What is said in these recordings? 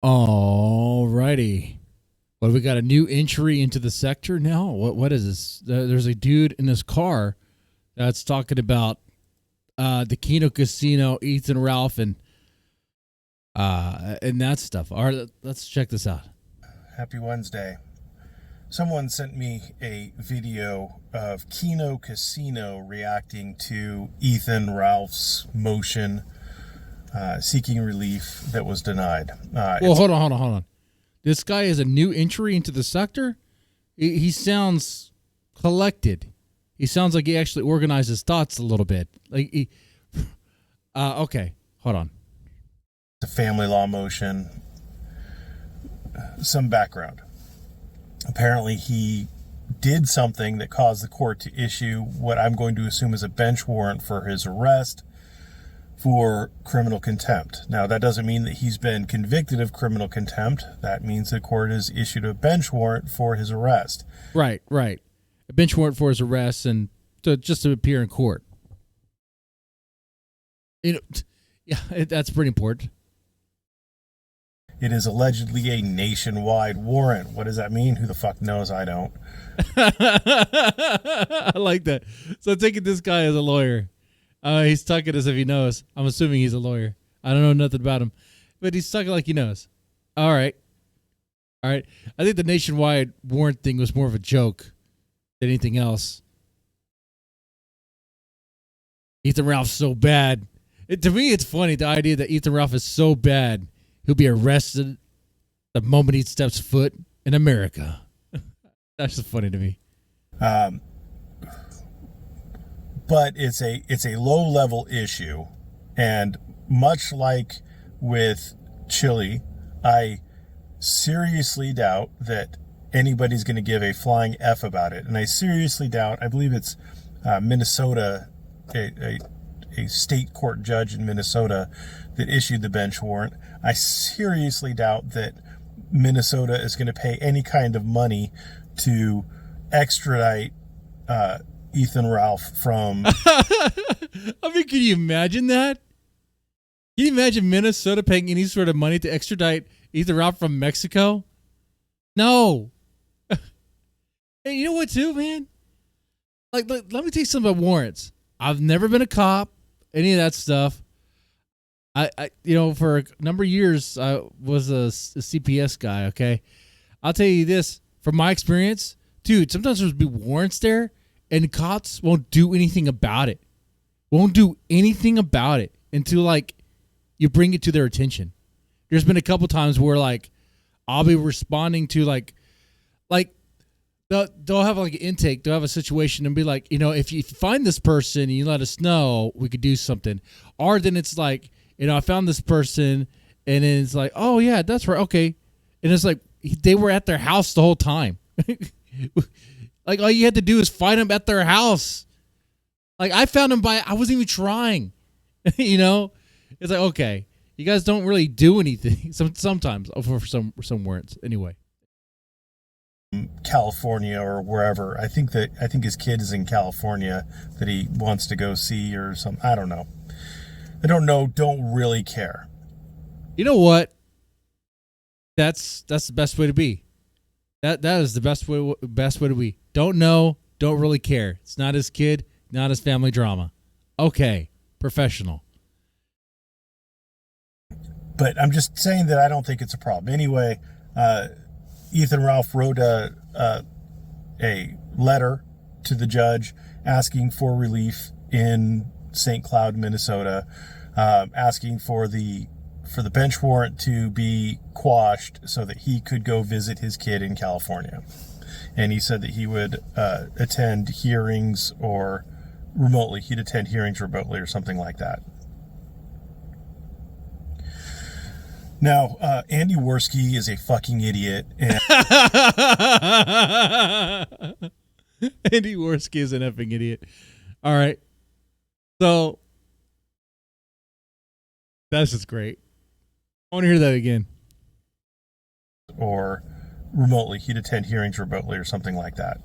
Alrighty. Well, we got a new entry into the sector now. What is this? There's a dude in his car that's talking about the Kino Casino, Ethan Ralph, and that stuff. All right, let's check this out. Happy Wednesday. Someone sent me a video of Kino Casino reacting to Ethan Ralph's motion seeking relief that was denied. Well, hold on. This guy is a new entry into the sector. He sounds collected. He sounds like he actually organized his thoughts a little bit. Okay, hold on. The family law motion. Some background. Apparently, he did something that caused the court to issue what I'm going to assume is a bench warrant for his arrest for criminal contempt. Now, that doesn't mean that he's been convicted of criminal contempt. That means the court has issued a bench warrant for his arrest. Right. A bench warrant for his arrest and just to appear in court. That's pretty important. It is allegedly a nationwide warrant. What does that mean? Who the fuck knows? I don't. I like that. So taking this guy as a lawyer. He's talking as if he knows. I'm assuming he's a lawyer. I don't know nothing about him, but he's talking like he knows. All right. I think the nationwide warrant thing was more of a joke than anything else. Ethan Ralph's so bad. To me, it's funny, the idea that Ethan Ralph is so bad, he'll be arrested the moment he steps foot in America. That's just funny to me. But it's a low-level issue, and much like with Chile, I seriously doubt that anybody's going to give a flying F about it. And I seriously doubt, I believe it's Minnesota, a state court judge in Minnesota that issued the bench warrant. I seriously doubt that Minnesota is going to pay any kind of money to extradite Ethan Ralph from... I mean, can you imagine that? Can you imagine Minnesota paying any sort of money to extradite Ethan Ralph from Mexico? No. Hey, you know what, too, man? Like, let me tell you something about warrants. I've never been a cop, any of that stuff. I for a number of years, I was a CPS guy, okay? I'll tell you this, from my experience, dude, sometimes there's be warrants there, and cops won't do anything about it. Won't do anything about it until, like, you bring it to their attention. There's been a couple times where, like, I'll be responding to, like they'll have, like, an intake. They'll have a situation and be like, if you find this person and you let us know, we could do something. Or then it's like, I found this person, and then it's like, oh, yeah, that's right, okay. And it's like, they were at their house the whole time. Like, all you had to do is find them at their house. Like, I found them I wasn't even trying. It's like, okay, you guys don't really do anything sometimes for some warrants anyway. California or wherever. I think his kid is in California that he wants to go see or something. I don't know. Don't really care. You know what? That's the best way to be. That is the best way to be. Don't know, don't really care. It's not his kid, not his family drama. Okay, professional. But I'm just saying that I don't think it's a problem. Anyway, Ethan Ralph wrote a letter to the judge asking for relief in St. Cloud, Minnesota, asking for the bench warrant to be quashed so that he could go visit his kid in California. And he said that he would attend hearings or remotely. He'd attend hearings remotely or something like that. Now, Andy Worski is a fucking idiot. And Andy Worski is an effing idiot. All right. So, that's just great. I want to hear that again. Or remotely. He'd attend hearings remotely or something like that.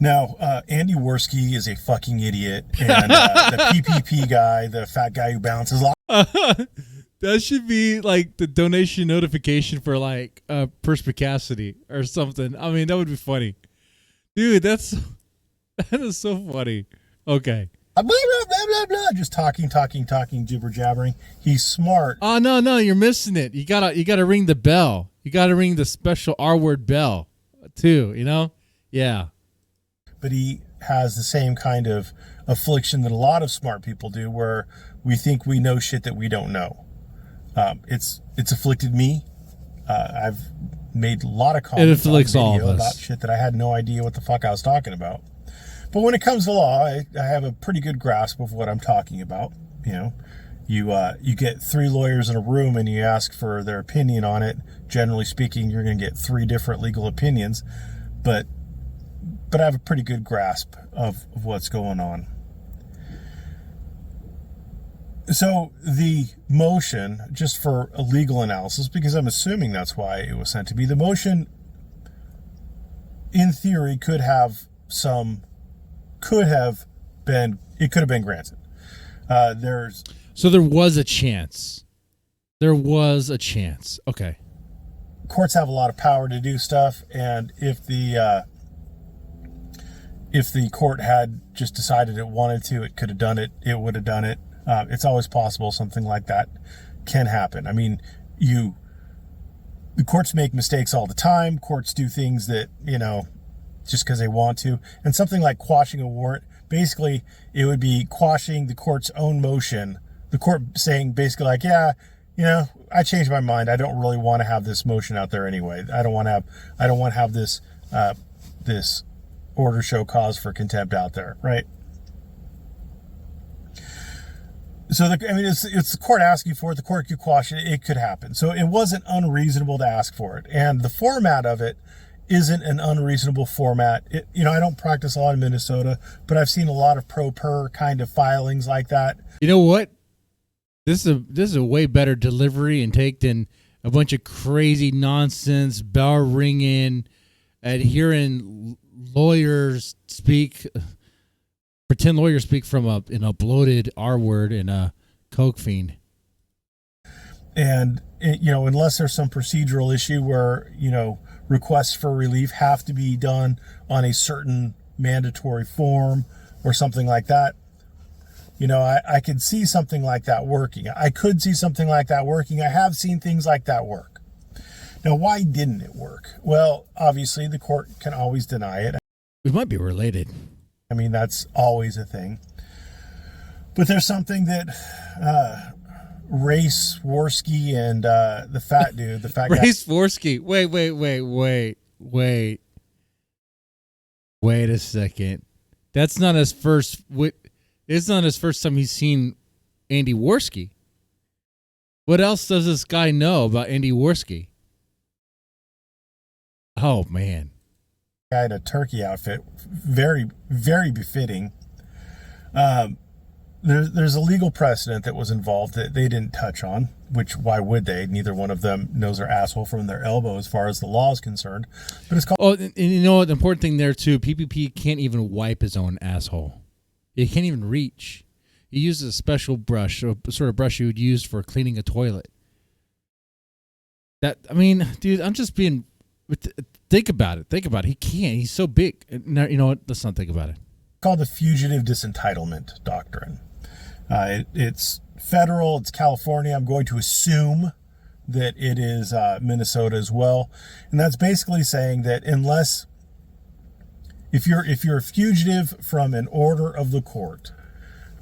Now, Andy Worski is a fucking idiot, and the PPP guy, the fat guy who bounces off. That should be like the donation notification for like perspicacity or something. I mean, that would be funny. Dude, that is so funny. Okay. Blah, blah, blah, blah, blah. Just talking, jibber jabbering. He's smart. Oh no, you're missing it. You gotta ring the bell. You gotta ring the special R word bell too, you know? Yeah. But he has the same kind of affliction that a lot of smart people do, where we think we know shit that we don't know. It's afflicted me. I've made a lot of comments on video about shit that I had no idea what the fuck I was talking about. But when it comes to law, I have a pretty good grasp of what I'm talking about. You know, you get 3 lawyers in a room and you ask for their opinion on it. Generally speaking, you're going to get 3 different legal opinions, but I have a pretty good grasp of what's going on. So the motion, just for a legal analysis, because I'm assuming that's why it was sent to me, the motion, in theory, could have been granted. So there was a chance. There was a chance. Okay. Courts have a lot of power to do stuff, and if the court had just decided it wanted to, it could have done it. It would have done it. It's always possible something like that can happen. I mean, the courts make mistakes all the time. Courts do things that, you know, just because they want to. And something like quashing a warrant, basically, it would be quashing the court's own motion. The court saying basically like, yeah, you know, I changed my mind. I don't really want to have this motion out there anyway. I don't want to have this this order show cause for contempt out there, right? So, it's the court asking for it. The court could quash it. It could happen. So it wasn't unreasonable to ask for it. And the format of it isn't an unreasonable format. I don't practice law in Minnesota, but I've seen a lot of pro per kind of filings like that. You know what? This is a way better delivery and take than a bunch of crazy nonsense, bell ringing, and hearing lawyers speak. Pretend lawyers speak from an uploaded R word and a coke fiend. And, unless there's some procedural issue where, requests for relief have to be done on a certain mandatory form or something like that, I could see something like that working. I could see something like that working. I have seen things like that work. Now, why didn't it work? Well, obviously, the court can always deny it. We might be related. I mean, that's always a thing. But there's something that Race Worski and the fat dude, the fat guy. Race Worski. Wait a second. That's not his first. It's not his first time he's seen Andy Worski. What else does this guy know about Andy Worski? Oh man. Guy in a turkey outfit, very, very befitting. There's a legal precedent that was involved that they didn't touch on, which why would they? Neither one of them knows their asshole from their elbow as far as the law is concerned. But it's called. Oh, and you know what? The important thing there too, PPP can't even wipe his own asshole. He can't even reach. He uses a special brush, a sort of brush you would use for cleaning a toilet. Dude, I'm just being. Think about it. He can't. He's so big. No, you know what? Let's not think about it. It's called the fugitive disentitlement doctrine. It's federal. It's California. I'm going to assume that it is Minnesota as well. And that's basically saying that if you're a fugitive from an order of the court,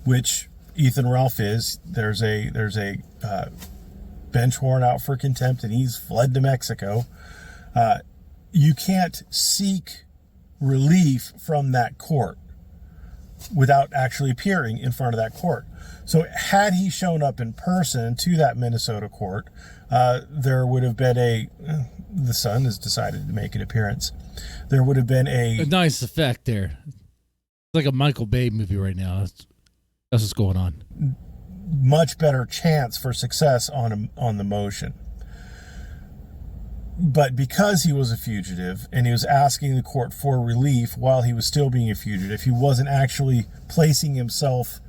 which Ethan Ralph is, there's a bench warrant out for contempt, and he's fled to Mexico. You can't seek relief from that court without actually appearing in front of that court. So had he shown up in person to that Minnesota court, there would have been the son has decided to make an appearance. There would have been a nice effect there. It's like a Michael Bay movie right now. That's what's going on. Much better chance for success on the motion. But because he was a fugitive and he was asking the court for relief while he was still being a fugitive, he wasn't actually placing himself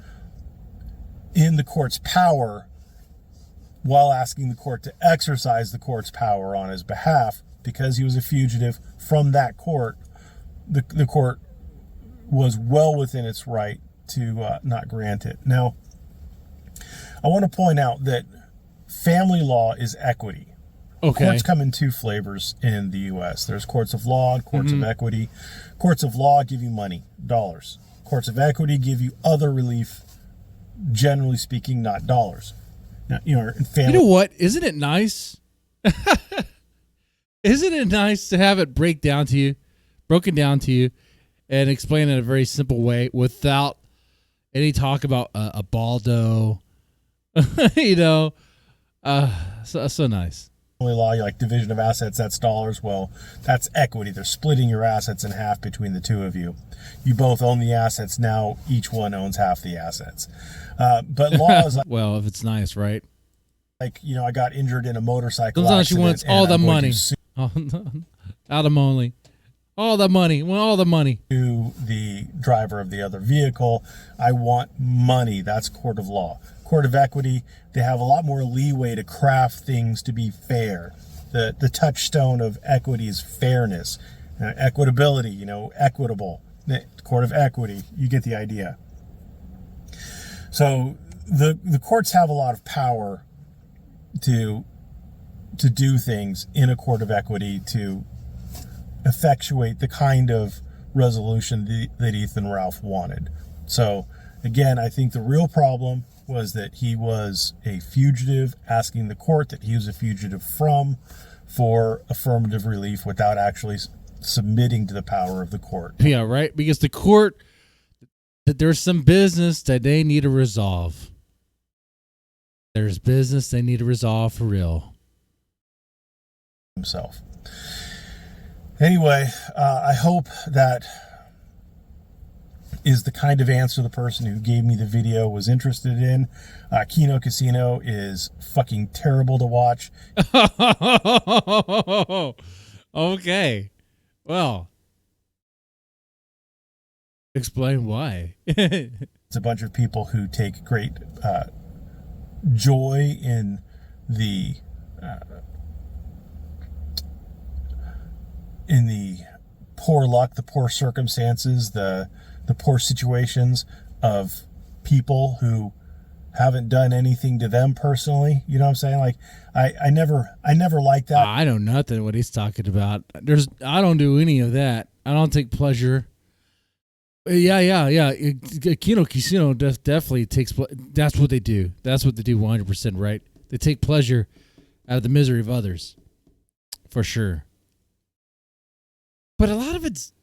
in the court's power while asking the court to exercise the court's power on his behalf. Because he was a fugitive from that court, the court was well within its right to not grant it. Now, I want to point out that family law is equity. Okay. Courts come in two flavors in the U.S. There's courts of law and courts of equity. Courts of law give you money, dollars. Courts of equity give you other relief, generally speaking, not dollars. Now, in family. You know what? Isn't it nice? Isn't it nice to have it broken down to you, and explain in a very simple way without any talk about a baldo? So nice. Law, like division of assets, that's dollars. Well, that's equity. They're splitting your assets in half between the two of you. You both own the assets. Now each one owns half the assets. But law is like, well, if it's nice, right? Like, I got injured in a motorcycle Sometimes she accident. wants all the money. All the money. All the money. Want all the money. To the driver of the other vehicle. I want money. That's court of law. Court of equity, they have a lot more leeway to craft things to be fair. The touchstone of equity is fairness, equitability, equitable. The court of equity, you get the idea. So the courts have a lot of power to do things in a court of equity to effectuate the kind of resolution that Ethan Ralph wanted. So again, I think the real problem was that he was a fugitive, asking the court that he was a fugitive from for affirmative relief without actually submitting to the power of the court. Yeah, right? Because the court, that there's some business that they need to resolve. There's business they need to resolve for real. Himself. Anyway, I hope that is the kind of answer the person who gave me the video was interested in. Kino Casino is fucking terrible to watch. Okay. Well, explain why. It's a bunch of people who take great joy in the poor luck, the poor circumstances, the poor situations of people who haven't done anything to them personally. You know what I'm saying? Like, I never liked that. I know nothing what he's talking about. I don't do any of that. I don't take pleasure. Yeah. Kino Casino definitely takes. That's what they do. That's what they do 100%, right? They take pleasure out of the misery of others. For sure. But a lot of it's...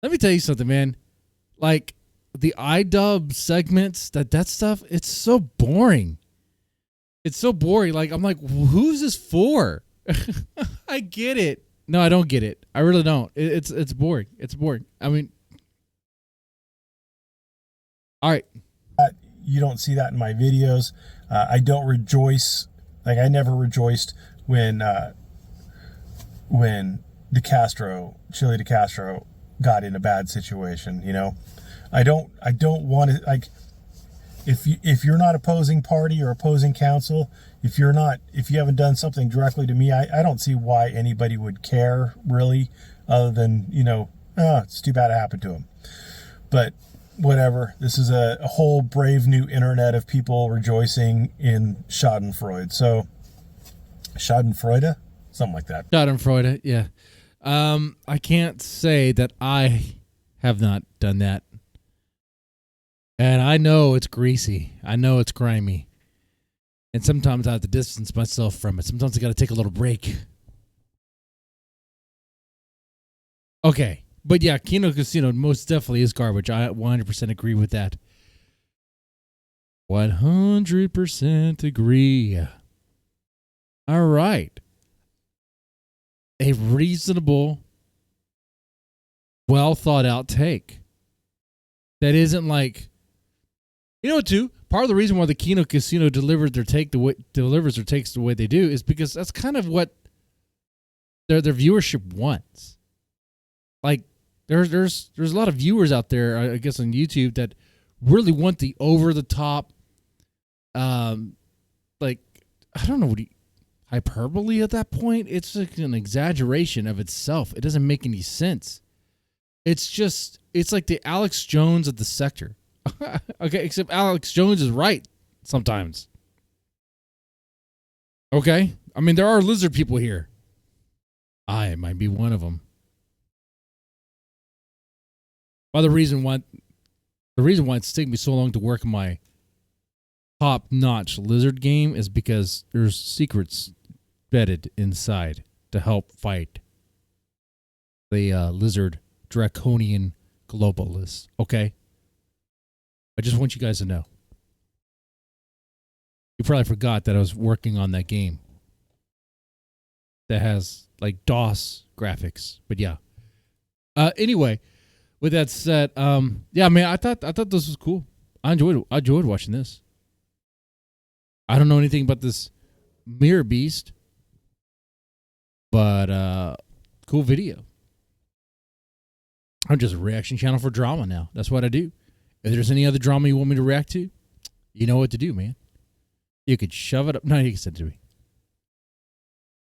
Let me tell you something, man. Like, the iDub segments, that stuff, it's so boring. It's so boring. Like, I'm like, who's this for? I get it. No, I don't get it. I really don't. It's boring. It's boring. I mean, all right. You don't see that in my videos. I don't rejoice. Like, I never rejoiced when Chili DeCastro got in a bad situation. I don't want to, like, if you're not opposing party or opposing counsel, if you haven't done something directly to me, I don't see why anybody would care, really, other than, it's too bad it happened to him. But whatever. This is a whole brave new internet of people rejoicing in Schadenfreude. So, Schadenfreude? Something like that. Schadenfreude, yeah. I can't say that I have not done that. And I know it's greasy. I know it's grimy. And sometimes I have to distance myself from it. Sometimes I got to take a little break. Okay. But yeah, Kino Casino most definitely is garbage. I 100% agree with that. 100% agree. All right. A reasonable, well thought out take. That isn't like, too, part of the reason why the Kino Casino delivers their takes the way they do is because that's kind of what their viewership wants. Like, there's a lot of viewers out there, I guess, on YouTube that really want the over the top like, I don't know hyperbole at that point. It's like an exaggeration of itself. It doesn't make any sense. It's like the Alex Jones of the sector. Okay, except Alex Jones is right sometimes. Okay? I mean, there are lizard people here. I might be one of them. Well, the reason why it's taking me so long to work my top-notch lizard game is because there's secrets bedded inside to help fight the lizard draconian globalists. Okay? I just want you guys to know. You probably forgot that I was working on that game that has like DOS graphics. But yeah. Anyway, with that said, yeah, man, I thought this was cool. I enjoyed watching this. I don't know anything about this Mirror Beast, but cool video. I'm just a reaction channel for drama now. That's what I do. If there's any other drama you want me to react to, you know what to do, man. You could shove it up. No, you can send it to me.